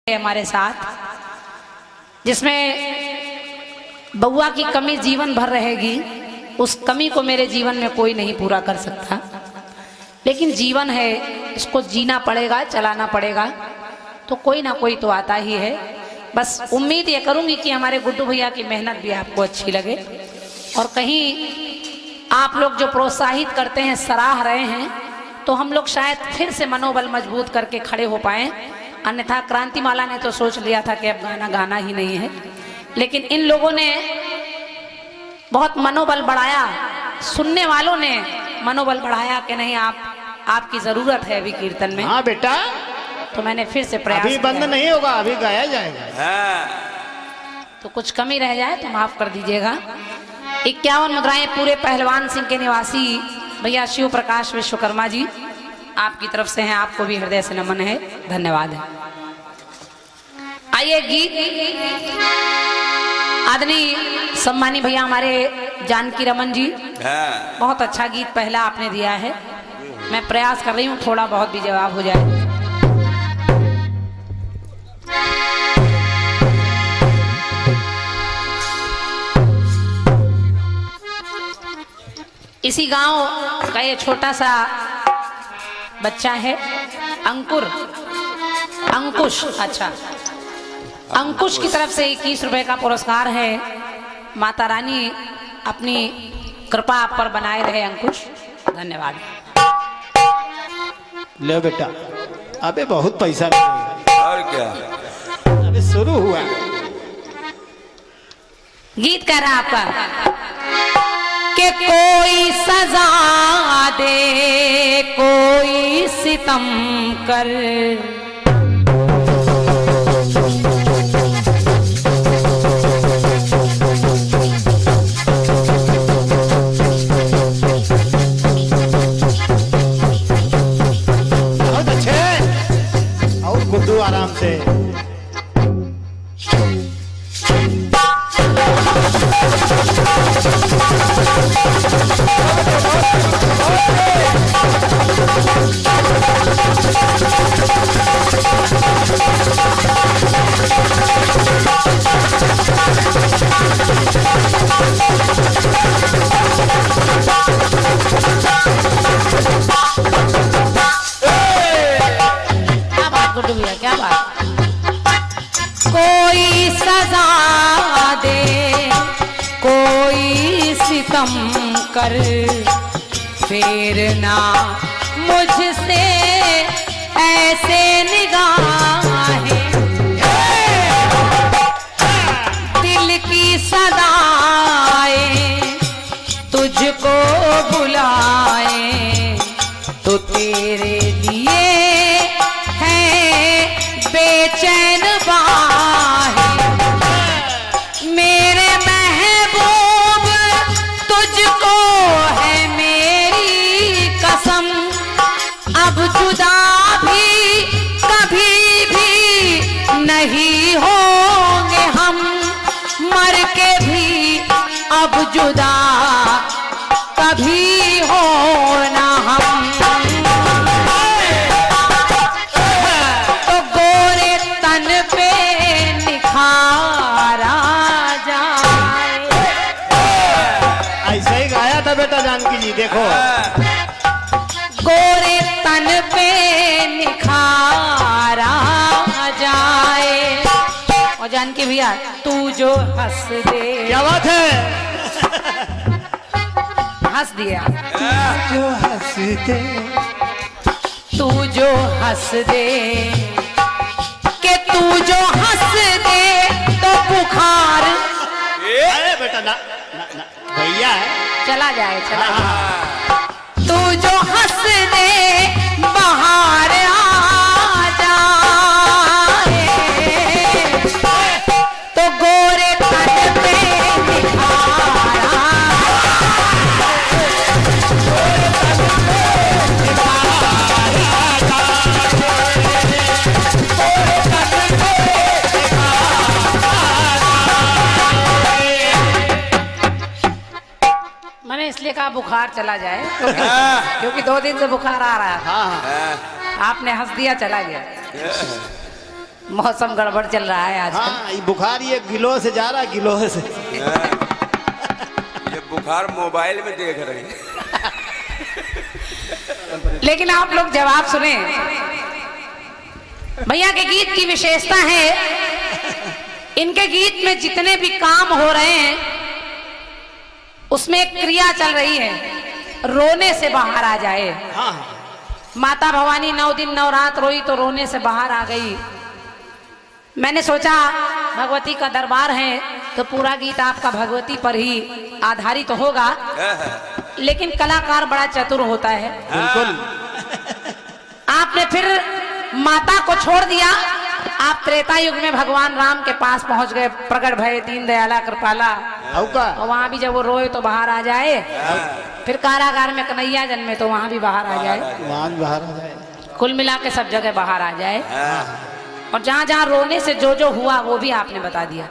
हमारे साथ, जिसमें बउआ की कमी जीवन भर रहेगी। उस कमी को मेरे जीवन में कोई नहीं पूरा कर सकता, लेकिन जीवन है, इसको जीना पड़ेगा, चलाना पड़ेगा, तो कोई ना कोई तो आता ही है। बस उम्मीद ये करूंगी कि हमारे गुड्डू भैया की मेहनत भी आपको अच्छी लगे और कहीं आप लोग जो प्रोत्साहित करते हैं, सराह रहे हैं, तो हम लोग शायद फिर से मनोबल मजबूत करके खड़े हो पाएं। अन्यथा क्रांतिमाला ने तो सोच लिया था कि अब गाना गाना ही नहीं है, लेकिन इन लोगों ने बहुत मनोबल बढ़ाया, सुनने वालों ने मनोबल बढ़ाया कि नहीं आपकी जरूरत है अभी कीर्तन में। हाँ बेटा, तो मैंने फिर से प्रयास अभी बंद नहीं होगा, अभी गाया जाएगा। तो कुछ कमी रह जाए तो माफ कर दीजिएगा। 51 मुद्राएं पूरे पहलवान सिंह के निवासी भैया शिव प्रकाश विश्वकर्मा जी आपकी तरफ से हैं, आपको भी हृदय से नमन है, धन्यवाद है। आइए गीत आदरणीय सम्मानी भैया हमारे जानकी रमन जी, बहुत अच्छा गीत पहला आपने दिया है। मैं प्रयास कर रही हूँ थोड़ा बहुत भी जवाब हो जाए। इसी गांव का ये छोटा सा बच्चा है अंकुश, अच्छा अंकुश की तरफ से 21 रुपए का पुरस्कार है। माता रानी अपनी कृपा आप पर बनाए रहे अंकुश, धन्यवाद। ले बेटा, अबे बहुत पैसा मिलेगा। और क्या, अबे शुरू हुआ। गीत कह रहा आपका कि कोई सजा दे, कोई सितम कर, बहुत अच्छे, और गुड्डू आराम से। क्या बात गुड्डू भैया, क्या बात। कोई सजा दे, कोई सितम कर, फेरना मुझसे ऐसे निगाहें, दिल की सदाएं तुझको बुलाएं, तो तेरे लिए है बेचैन बाहें। मेरे महबूब तुझको है मेरी कसम, अब जुदा भी कभी भी नहीं होंगे हम, मर के भी अब जुदा कभी हो ना हम। तो गोरे तन पे निखार आ जाए। ऐसे ही गाया था बेटा जानकी जी, देखो। गोरे तन पे निखार आ जाए। और जानकी भैया तू जो हंस दे, क्या बात है, हंस दिया। जो हंस दे, तू जो हंस दे, कि तू जो हंस दे तो बुखार अरे बेटा ना, ना, ना भैया है, चला जाए, चला जाए। तू जो हंस दे बाहर आ जाए, तो गोरे तन पे निखार मैंने इसलिए कहा बुखार चला जाए, क्योंकि 2 दिन से बुखार आ रहा था। हाँ हाँ, आपने हंस दिया, चला गया। मौसम गड़बड़ चल रहा है आज। हाँ, ये बुखार ये गिलो से जा रहा, गिलो से। ये बुखार मोबाइल में देख रहे हैं। लेकिन आप लोग जवाब सुने। भैया के गीत की विशेषता है, इनके गीत में जितने भी काम हो रहे हैं उसमें एक क्रिया चल रही है, रोने से बाहर आ जाए। हाँ, माता भवानी 9 दिन 9 रात रोई तो रोने से बाहर आ गई। मैंने सोचा भगवती का दरबार है तो पूरा गीत आपका भगवती पर ही आधारित होगा, लेकिन कलाकार बड़ा चतुर होता है। बिल्कुल। आपने फिर माता को छोड़ दिया, आप त्रेता युग में भगवान राम के पास पहुंच गए, प्रकट भय दीन दयाला कृपाला। और वहां भी जब वो रोए तो बाहर आ जाए, फिर कारागार में कन्हैया जन्मे तो वहां भी बाहर आ जाए, वहां भी बाहर आ जाए, कुल मिला के सब जगह बाहर आ जाए। और जहां जहां रोने से जो जो हुआ वो भी आपने बता दिया।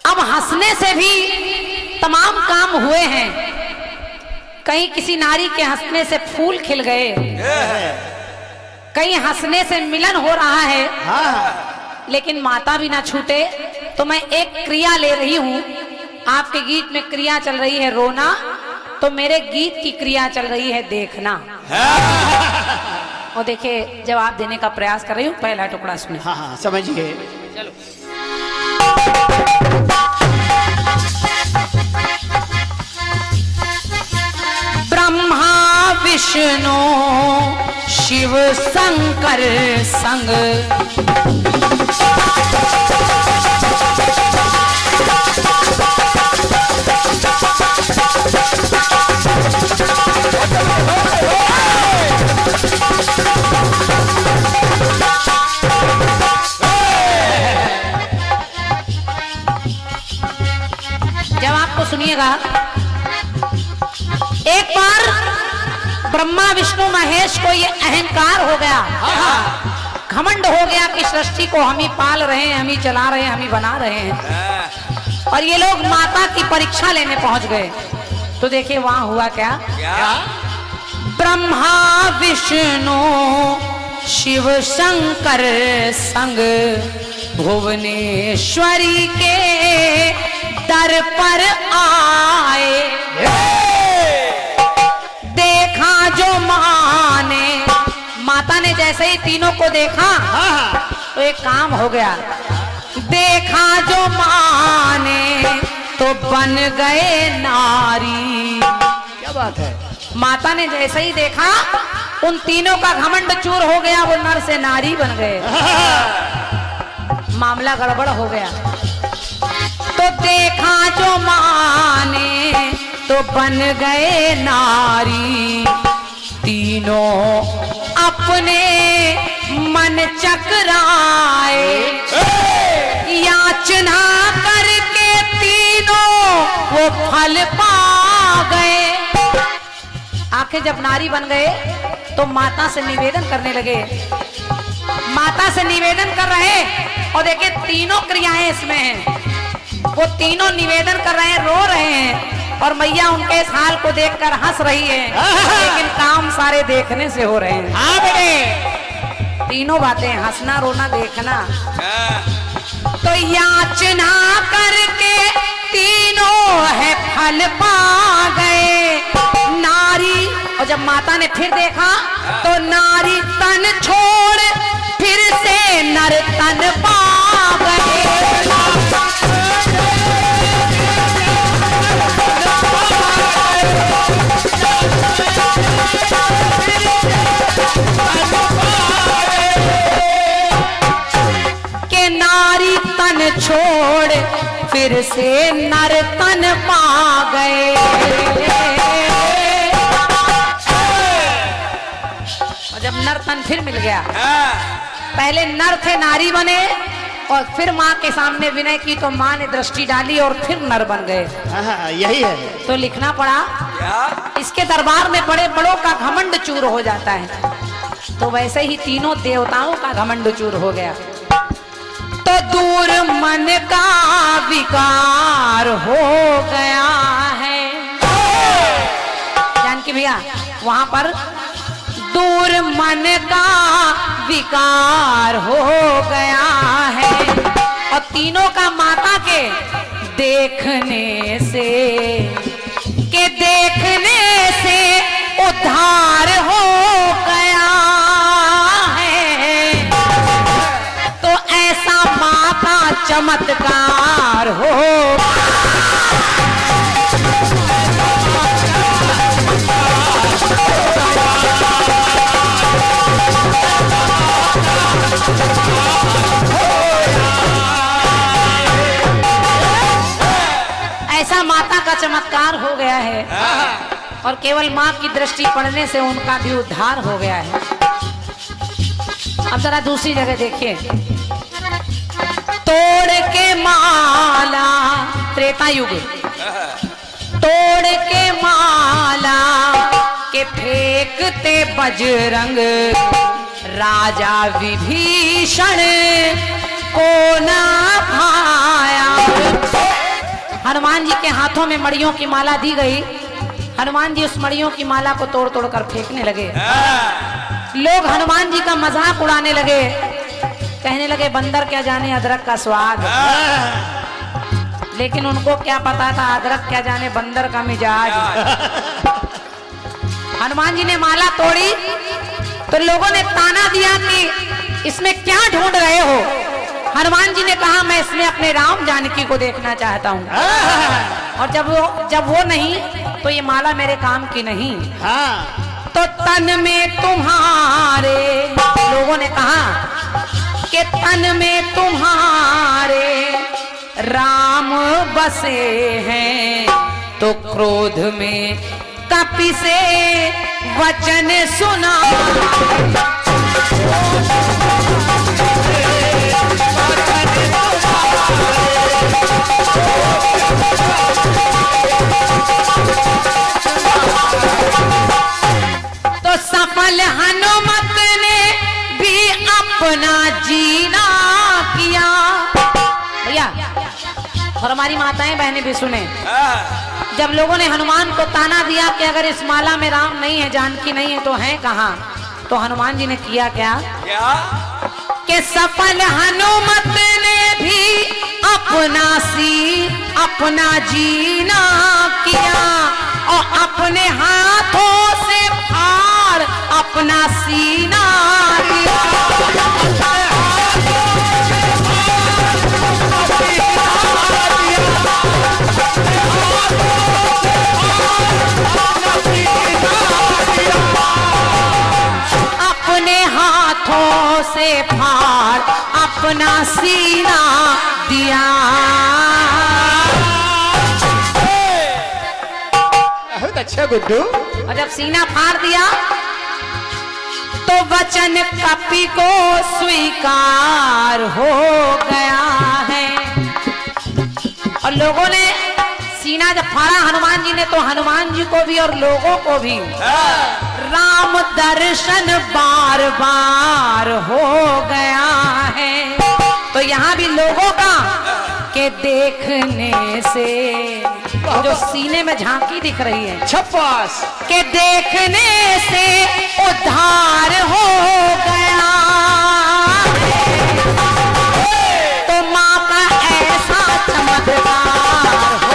अब हंसने से भी तमाम काम हुए हैं। कहीं किसी नारी के हंसने से फूल खिल गए, कहीं हंसने से मिलन हो रहा है। हाँ, लेकिन माता भी ना छूटे, तो मैं एक क्रिया ले रही हूं। आपके गीत में क्रिया चल रही है रोना, तो मेरे गीत की क्रिया चल रही है देखना। और देखिए जवाब देने का प्रयास कर रही हूँ। पहला टुकड़ा सुने। हाँ, हाँ, समझिए। चलो। ब्रह्मा विष्णु शिव शंकर संग जब आपको सुनिएगा, एक बार ब्रह्मा विष्णु महेश को ये अहंकार हो गया, घमंड हो गया कि सृष्टि को हम ही पाल रहे हैं, हम ही चला रहे हैं, हम ही बना रहे हैं। और ये लोग माता की परीक्षा लेने पहुंच गए। तो देखिए वहां हुआ क्या? ब्रह्मा विष्णु शिव शंकर संग भुवनेश्वरी के दर पर आए। देखा जो माने, माता ने जैसे ही तीनों को देखा तो एक काम हो गया। देखा जो माने तो बन गए नारी। क्या बात है? माता ने जैसे ही देखा उन तीनों का घमंड चूर हो गया, वो नर से नारी बन गए। मामला गड़बड़ हो गया। तो देखा जो माने तो बन गए नारी, तीनों अपने मन चकराए। याचना करके तीनों वो फल पा गए। आखिर जब नारी बन गए तो माता से निवेदन करने लगे। माता से निवेदन कर रहे, और देखिए तीनों क्रियाएं इसमें हैं। वो तीनों निवेदन कर रहे हैं, रो रहे हैं, और मैया उनके इस हाल को देखकर हंस रही है, लेकिन काम सारे देखने से हो रहे हैं। हाँ बेटे, तीनों बातें, हंसना रोना देखना। तो याचना करके तीनों है फल पा गए नारी। और जब माता ने फिर देखा तो नारी तन छोड़ फिर से नर तन पा गए। के नारी तन छोड़ फिर से नर तन पा गए। और जब नर तन फिर मिल गया, पहले नर थे नारी बने, और फिर माँ के सामने विनय की तो माँ ने दृष्टि डाली और फिर नर बन गए। हाँ, यही है। तो लिखना पड़ा, इसके दरबार में बड़े बड़ों का घमंड चूर हो जाता है। तो वैसे ही तीनों देवताओं का घमंड चूर हो गया। तो दूर मन का विकार हो गया है। जानकी भैया, वहां पर दूर मन का विकार हो गया है। और तीनों का माता के देखने से उद्धार हो गया है। तो ऐसा माँ का चमत्कार हो। ऐसा माता का चमत्कार हो गया है और केवल माँ की दृष्टि पड़ने से उनका भी उद्धार हो गया है। अब जरा दूसरी जगह देखिए। तोड़ के माला, त्रेता युग, तोड़ के माला के फेंकते बजरंग, राजा विभीषण को ना भाया। हनुमान जी के हाथों में मड़ियों की माला दी गई। हनुमान जी उस मड़ियों की माला को तोड़ तोड़ कर फेंकने लगे। लोग हनुमान जी का मजाक उड़ाने लगे, कहने लगे बंदर क्या जाने अदरक का स्वाद। लेकिन उनको क्या पता था अदरक क्या जाने बंदर का मिजाज। हनुमान जी ने माला तोड़ी तो लोगों ने ताना दिया कि इसमें क्या ढूंढ रहे हो। हनुमान जी ने कहा मैं इसमें अपने राम जानकी को देखना चाहता हूँ। और जब वो नहीं तो ये माला मेरे काम की नहीं। तो तन में तुम्हारे, लोगों ने कहा कि तन में तुम्हारे राम बसे हैं, तो क्रोध में कपि से वचन सुना। तो सफल हनुमत ने भी अपना जीना किया। भैया और हमारी माताएं बहनें भी सुने, जब लोगों ने हनुमान को ताना दिया कि अगर इस माला में राम नहीं है, जानकी नहीं है तो है कहाँ, तो हनुमान जी ने किया क्या कि सफल हनुमत ने भी अपना जीना किया और अपने हाथों से फाड़ अपना सीना दिया। अपने हाथों से फाड़ अपना सीना दिया। बहुत अच्छा गुड्डू। और जब सीना फाड़ दिया तो वचन कपि को स्वीकार हो गया है। और लोगों ने सीना जब फाड़ा हनुमान जी ने, तो हनुमान जी को भी और लोगों को भी राम दर्शन बार बार हो गया है। तो यहाँ भी लोगों का के देखने से जो सीने में झांकी दिख रही है, छप्पास के देखने से उद्धार हो गया है। तो माँ का ऐसा चमत्कार हो।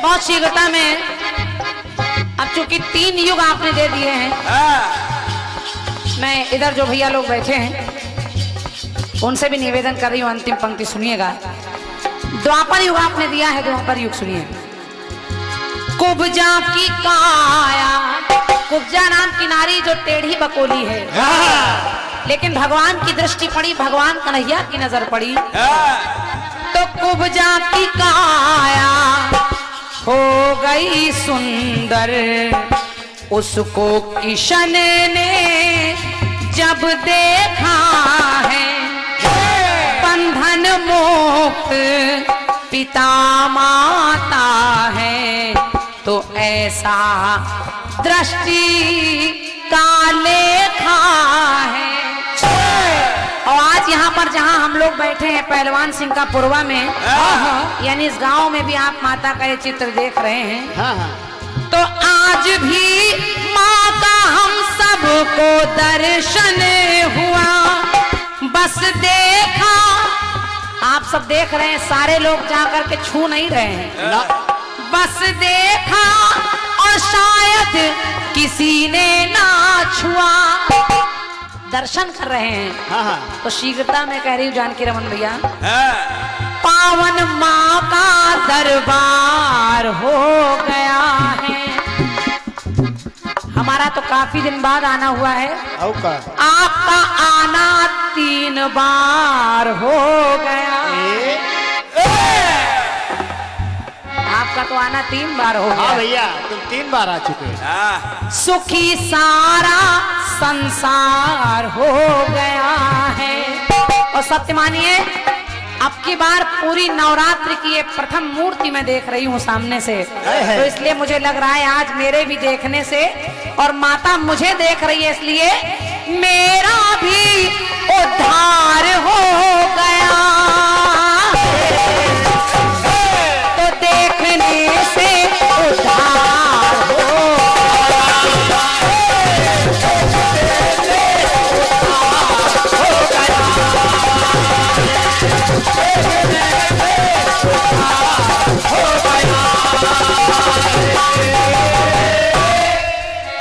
बहुत शीघ्रता में, अब चूंकि 3 युग आपने दे दिए हैं, मैं इधर जो भैया लोग बैठे हैं उनसे भी निवेदन कर रही हूँ, अंतिम पंक्ति सुनिएगा। द्वापर युग आपने दिया है, द्वापर युग सुनिए। कुब्जा की काया, कुब्जा नाम की नारी जो टेढ़ी बकोली है, लेकिन भगवान की दृष्टि पड़ी, भगवान कन्हैया की नजर पड़ी, तो कुब्जा की काया हो गई सुंदर। उसको किशन ने जब देखा है, बंधन मुक्त पिता माता है तो ऐसा दृष्टि का लेखा है। और आज यहाँ पर जहाँ हम लोग बैठे हैं पहलवान सिंह का पुरवा में, यानी इस गांव में भी आप माता का ये चित्र देख रहे हैं। हाँ हाँ तो आज भी माँ का हम सबको दर्शन हुआ, बस देखा। आप सब देख रहे हैं, सारे लोग जाकर के छू नहीं रहे हैं ना। बस देखा और शायद किसी ने ना छुआ, दर्शन कर रहे हैं। हाँ हाँ तो शीघ्रता में कह रही हूँ जानकी रमन भैया, हाँ। पावन माँ का दरबार हो गया है। हमारा तो काफी दिन बाद आना हुआ है, औ का आपका आना 3 बार हो गया। आपका तो आना 3 बार हो हाँ गया। भैया तुम 3 बार आ चुके हैं। हाँ। सुखी सारा संसार हो गया है। और सत्य मानिए, अब की बार पूरी नवरात्र की ये प्रथम मूर्ति मैं देख रही हूँ सामने से, तो इसलिए मुझे लग रहा है आज मेरे भी देखने से, और माता मुझे देख रही है इसलिए मेरा भी उद्धार हो गया। तो देखने से उद्धार हो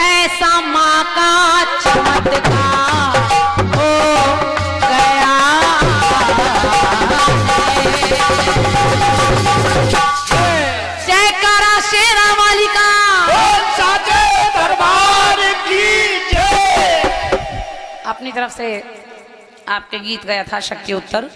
ऐसा माँ का चमत्कार हो गया। जयकारा शेरा वाली का। साचे दरबार की जय। अपनी तरफ से आपके गीत का यथाशक्ति उत्तर